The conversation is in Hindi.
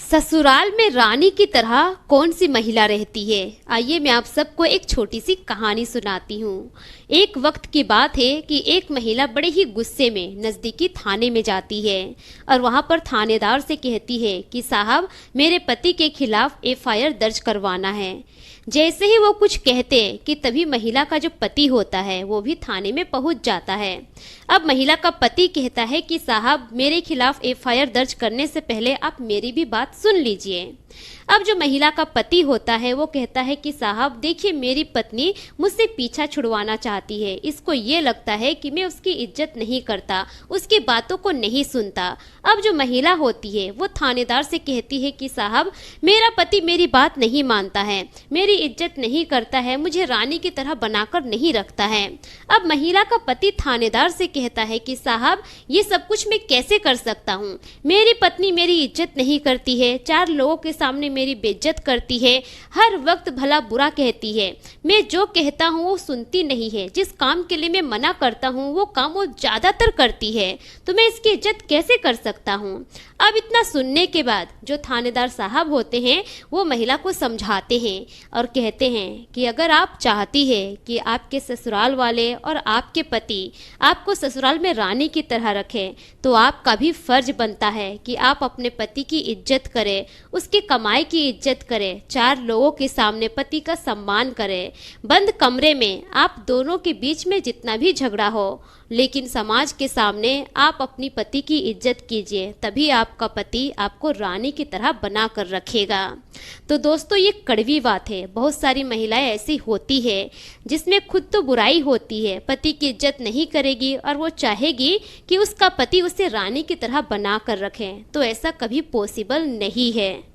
ससुराल में रानी की तरह कौन सी महिला रहती है। आइए मैं आप सबको एक छोटी सी कहानी सुनाती हूँ। एक वक्त की बात है कि एक महिला बड़े ही गुस्से में नज़दीकी थाने में जाती है और वहाँ पर थानेदार से कहती है कि साहब मेरे पति के खिलाफ एफआईआर दर्ज करवाना है। जैसे ही वो कुछ कहते कि तभी महिला का जो पति होता है वो भी थाने में पहुंच जाता है। अब महिला का पति कहता है कि साहब मेरे खिलाफ एफआईआर दर्ज करने से पहले आप मेरी भी बात सुन लीजिए। अब जो महिला का पति होता है वो कहता है कि साहब देखिए मेरी पत्नी मुझसे पीछा छुड़वाना चाहती है, इसको ये लगता है कि मैं उसकी इज्जत नहीं करता, उसकी बातों को नहीं सुनता। अब जो महिला होती है वो थानेदार से कहती है कि साहब मेरा पति मेरी बात नहीं मानता है, मेरी इज्जत नहीं करता है, मुझे रानी की तरह बनाकर नहीं रखता है। अब महिला का पति थानेदार से कहता है कि साहब ये सब कुछ मैं कैसे कर सकता हूँ, मेरी पत्नी मेरी इज्जत नहीं करती है, चार लोगों के सामने मेरी बेइज्जत करती है, हर वक्त भला बुरा कहती है, मैं जो कहता हूँ वो सुनती नहीं है, जिस काम के लिए मैं मना करता हूँ वो काम वो ज़्यादातर करती है, तो मैं इसकी इज्जत कैसे कर सकता हूँ। अब इतना सुनने के बाद जो थानेदार साहब होते हैं वो महिला को समझाते हैं और कहते हैं कि अगर आप चाहती है कि आपके ससुराल वाले और आपके पति आपको ससुराल में रानी की तरह रखें तो आपका भी फर्ज बनता है कि आप अपने पति की इज्जत करें, उसकी कमाई की इज्जत करें, चार लोगों के सामने पति का सम्मान करें। बंद कमरे में आप दोनों के बीच में जितना भी झगड़ा हो लेकिन समाज के सामने आप अपनी पति की इज्जत कीजिए, तभी आपका पति आपको रानी की तरह बना कर रखेगा। तो दोस्तों ये कड़वी बात है, बहुत सारी महिलाएं ऐसी होती है जिसमें खुद तो बुराई होती है, पति की इज्जत नहीं करेगी और वो चाहेगी कि उसका पति उसे रानी की तरह बना कर रखे, तो ऐसा कभी पॉसिबल नहीं है।